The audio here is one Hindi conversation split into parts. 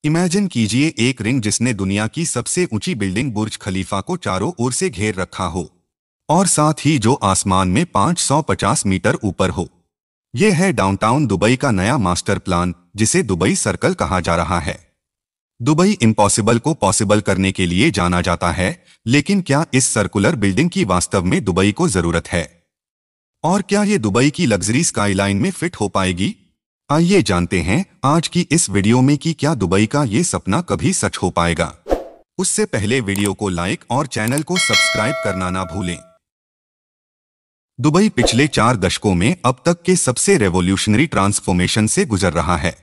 इमेजिन कीजिए एक रिंग जिसने दुनिया की सबसे ऊंची बिल्डिंग बुर्ज खलीफा को चारों ओर से घेर रखा हो और साथ ही जो आसमान में 550 मीटर ऊपर हो। यह है डाउनटाउन दुबई का नया मास्टर प्लान, जिसे दुबई सर्कल कहा जा रहा है। दुबई इम्पॉसिबल को पॉसिबल करने के लिए जाना जाता है, लेकिन क्या इस सर्कुलर बिल्डिंग की वास्तव में दुबई को जरूरत है? और क्या ये दुबई की लग्जरी स्काईलाइन में फिट हो पाएगी? आइए जानते हैं आज की इस वीडियो में कि क्या दुबई का ये सपना कभी सच हो पाएगा। उससे पहले वीडियो को लाइक और चैनल को सब्सक्राइब करना ना भूलें। दुबई पिछले 4 दशकों में अब तक के सबसे रेवोल्यूशनरी ट्रांसफॉर्मेशन से गुजर रहा है।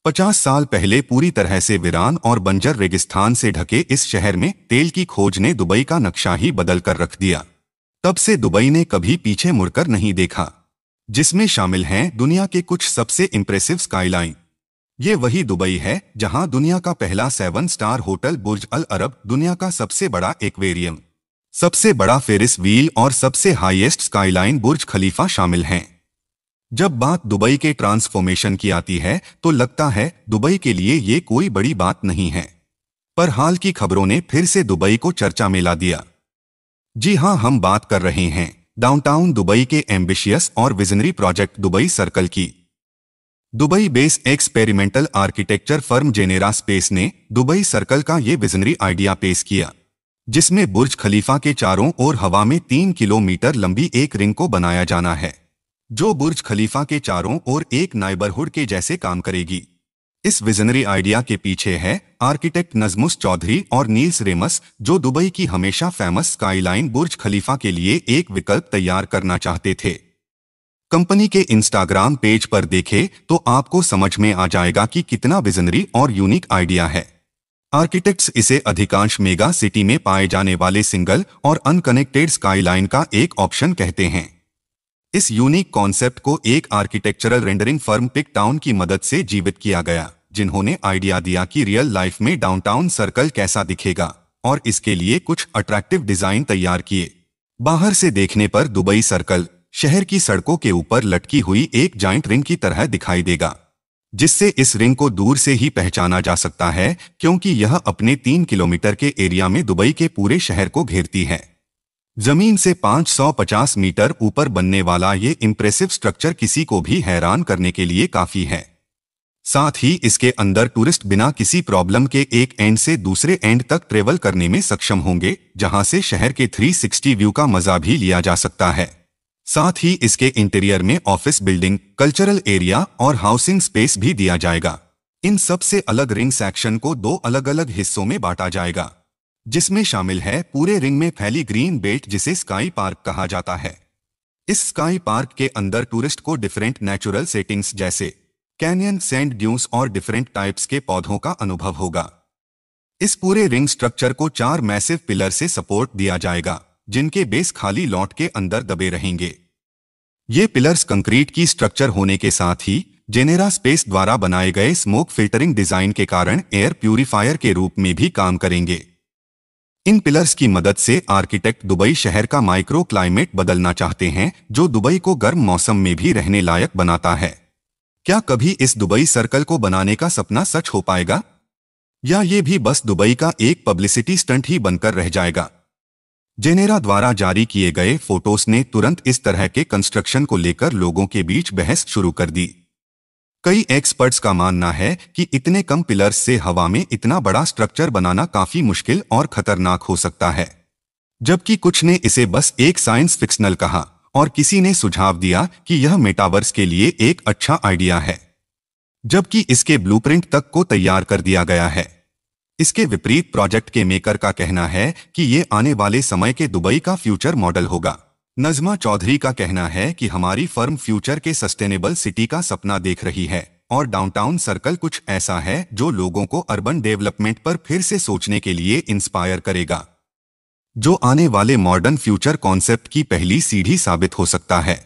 50 साल पहले पूरी तरह से वीरान और बंजर रेगिस्तान से ढके इस शहर में तेल की खोज ने दुबई का नक्शा ही बदल कर रख दिया। तब से दुबई ने कभी पीछे मुड़कर नहीं देखा, जिसमें शामिल हैं दुनिया के कुछ सबसे इंप्रेसिव स्काईलाइन। ये वही दुबई है जहां दुनिया का पहला 7 स्टार होटल बुर्ज अल अरब, दुनिया का सबसे बड़ा एक्वेरियम, सबसे बड़ा फेरिस व्हील और सबसे हाईएस्ट स्काईलाइन बुर्ज खलीफा शामिल हैं। जब बात दुबई के ट्रांसफॉर्मेशन की आती है तो लगता है दुबई के लिए ये कोई बड़ी बात नहीं है, पर हाल की खबरों ने फिर से दुबई को चर्चा में ला दिया। जी हां, हम बात कर रहे हैं डाउनटाउन दुबई के एम्बिशियस और विजनरी प्रोजेक्ट दुबई सर्कल की। Dubai base experimental architecture firm genera space ने दुबई सर्कल का ये विजनरी आइडिया पेश किया, जिसमें बुर्ज खलीफा के चारों ओर हवा में 3 किलोमीटर लंबी एक रिंग को बनाया जाना है, जो बुर्ज खलीफा के चारों ओर एक नाइबरहुड के जैसे काम करेगी। इस विजनरी आइडिया के पीछे है आर्किटेक्ट नजमुस चौधरी और नील्स रेमस, जो दुबई की हमेशा फेमस स्काईलाइन बुर्ज खलीफा के लिए एक विकल्प तैयार करना चाहते थे। कंपनी के इंस्टाग्राम पेज पर देखें तो आपको समझ में आ जाएगा कि कितना विजनरी और यूनिक आइडिया है। आर्किटेक्ट्स इसे अधिकांश मेगा सिटी में पाए जाने वाले सिंगल और अनकनेक्टेड स्काईलाइन का एक ऑप्शन कहते हैं। इस यूनिक कॉन्सेप्ट को एक architectural rendering firm pick town की मदद से जीवित किया गया, जिन्होंने आइडिया दिया कि रियल लाइफ में डाउनटाउन सर्कल कैसा दिखेगा और इसके लिए कुछ अट्रैक्टिव डिजाइन तैयार किए। बाहर से देखने पर दुबई सर्कल शहर की सड़कों के ऊपर लटकी हुई एक जाइंट रिंग की तरह दिखाई देगा, जिससे इस रिंग को दूर से ही पहचाना जा सकता है, क्योंकि यह अपने 3 किलोमीटर के एरिया में दुबई के पूरे शहर को घेरती है। जमीन से 550 मीटर ऊपर बनने वाला ये इंप्रेसिव स्ट्रक्चर किसी को भी हैरान करने के लिए काफी है। साथ ही इसके अंदर टूरिस्ट बिना किसी प्रॉब्लम के एक एंड से दूसरे एंड तक ट्रेवल करने में सक्षम होंगे, जहां से शहर के 360 व्यू का मजा भी लिया जा सकता है। साथ ही इसके इंटीरियर में ऑफिस बिल्डिंग, कल्चरल एरिया और हाउसिंग स्पेस भी दिया जाएगा। इन सबसे अलग रिंग सेक्शन को 2 अलग अलग हिस्सों में बांटा जाएगा, जिसमें शामिल है पूरे रिंग में फैली ग्रीन बेल्ट, जिसे स्काई पार्क कहा जाता है। इस स्काई पार्क के अंदर टूरिस्ट को डिफरेंट नेचुरल सेटिंग्स जैसे कैनियन, सैंड ड्यून्स और डिफरेंट टाइप्स के पौधों का अनुभव होगा। इस पूरे रिंग स्ट्रक्चर को 4 मैसिव पिलर से सपोर्ट दिया जाएगा, जिनके बेस खाली लॉट के अंदर दबे रहेंगे। ये पिलर्स कंक्रीट की स्ट्रक्चर होने के साथ ही जेनेरा स्पेस द्वारा बनाए गए स्मोक फिल्टरिंग डिजाइन के कारण एयर प्यूरिफायर के रूप में भी काम करेंगे। इन पिलर्स की मदद से आर्किटेक्ट दुबई शहर का माइक्रो क्लाइमेट बदलना चाहते हैं, जो दुबई को गर्म मौसम में भी रहने लायक बनाता है। क्या कभी इस दुबई सर्कल को बनाने का सपना सच हो पाएगा, या ये भी बस दुबई का एक पब्लिसिटी स्टंट ही बनकर रह जाएगा? जेनेरा द्वारा जारी किए गए फोटोज ने तुरंत इस तरह के कंस्ट्रक्शन को लेकर लोगों के बीच बहस शुरू कर दी। कई एक्सपर्ट्स का मानना है कि इतने कम पिलर्स से हवा में इतना बड़ा स्ट्रक्चर बनाना काफी मुश्किल और खतरनाक हो सकता है, जबकि कुछ ने इसे बस एक साइंस फिक्शनल कहा और किसी ने सुझाव दिया कि यह मेटावर्स के लिए एक अच्छा आइडिया है, जबकि इसके ब्लूप्रिंट तक को तैयार कर दिया गया है। इसके विपरीत प्रोजेक्ट के मेकर का कहना है कि ये आने वाले समय के दुबई का फ्यूचर मॉडल होगा। नजमा चौधरी का कहना है कि हमारी फर्म फ्यूचर के सस्टेनेबल सिटी का सपना देख रही है और डाउनटाउन सर्कल कुछ ऐसा है जो लोगों को अर्बन डेवलपमेंट पर फिर से सोचने के लिए इंस्पायर करेगा, जो आने वाले मॉडर्न फ्यूचर कॉन्सेप्ट की पहली सीढ़ी साबित हो सकता है।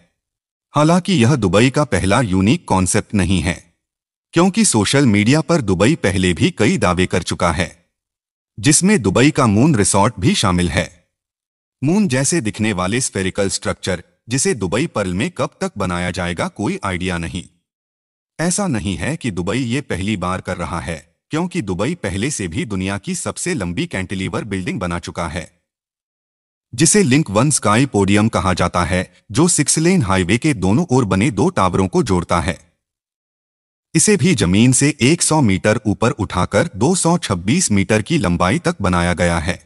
हालांकि यह दुबई का पहला यूनिक कॉन्सेप्ट नहीं है, क्योंकि सोशल मीडिया पर दुबई पहले भी कई दावे कर चुका है, जिसमें दुबई का मून रिसॉर्ट भी शामिल है। मून जैसे दिखने वाले स्फेरिकल स्ट्रक्चर, जिसे दुबई पर्ल में कब तक बनाया जाएगा कोई आइडिया नहीं। ऐसा नहीं है कि दुबई ये पहली बार कर रहा है, क्योंकि दुबई पहले से भी दुनिया की सबसे लंबी कैंटिलीवर बिल्डिंग बना चुका है, जिसे लिंक वन स्काई पोडियम कहा जाता है, जो 6 लेन हाईवे के दोनों ओर बने 2 टावरों को जोड़ता है। इसे भी जमीन से 100 मीटर ऊपर उठाकर 226 मीटर की लंबाई तक बनाया गया है।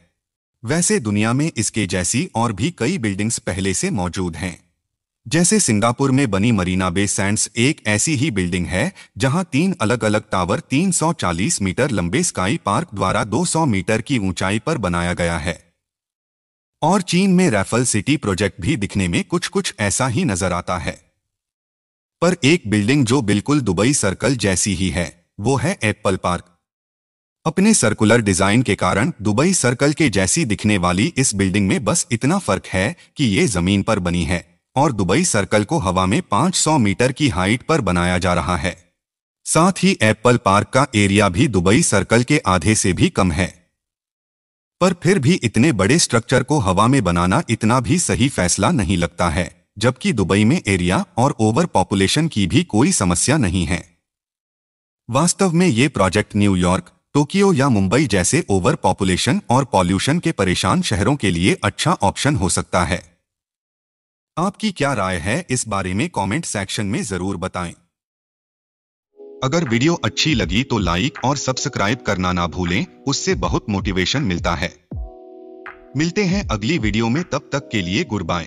वैसे दुनिया में इसके जैसी और भी कई बिल्डिंग्स पहले से मौजूद हैं। जैसे सिंगापुर में बनी मरीना बे सैंड्स एक ऐसी ही बिल्डिंग है, जहां 3 अलग अलग टावर 340 मीटर लंबे स्काई पार्क द्वारा 200 मीटर की ऊंचाई पर बनाया गया है। और चीन में रैफल सिटी प्रोजेक्ट भी दिखने में कुछ कुछ ऐसा ही नजर आता है। पर एक बिल्डिंग जो बिल्कुल दुबई सर्कल जैसी ही है, वो है एप्पल पार्क। अपने सर्कुलर डिजाइन के कारण दुबई सर्कल के जैसी दिखने वाली इस बिल्डिंग में बस इतना फर्क है कि ये जमीन पर बनी है और दुबई सर्कल को हवा में 500 मीटर की हाइट पर बनाया जा रहा है। साथ ही एप्पल पार्क का एरिया भी दुबई सर्कल के आधे से भी कम है। पर फिर भी इतने बड़े स्ट्रक्चर को हवा में बनाना इतना भी सही फैसला नहीं लगता है, जबकि दुबई में एरिया और ओवर पॉपुलेशन की भी कोई समस्या नहीं है। वास्तव में ये प्रोजेक्ट न्यूयॉर्क, टोक्यो या मुंबई जैसे ओवर पॉपुलेशन और पॉल्यूशन के परेशान शहरों के लिए अच्छा ऑप्शन हो सकता है। आपकी क्या राय है इस बारे में कमेंट सेक्शन में जरूर बताएं। अगर वीडियो अच्छी लगी तो लाइक और सब्सक्राइब करना ना भूलें, उससे बहुत मोटिवेशन मिलता है। मिलते हैं अगली वीडियो में, तब तक के लिए गुड बाय।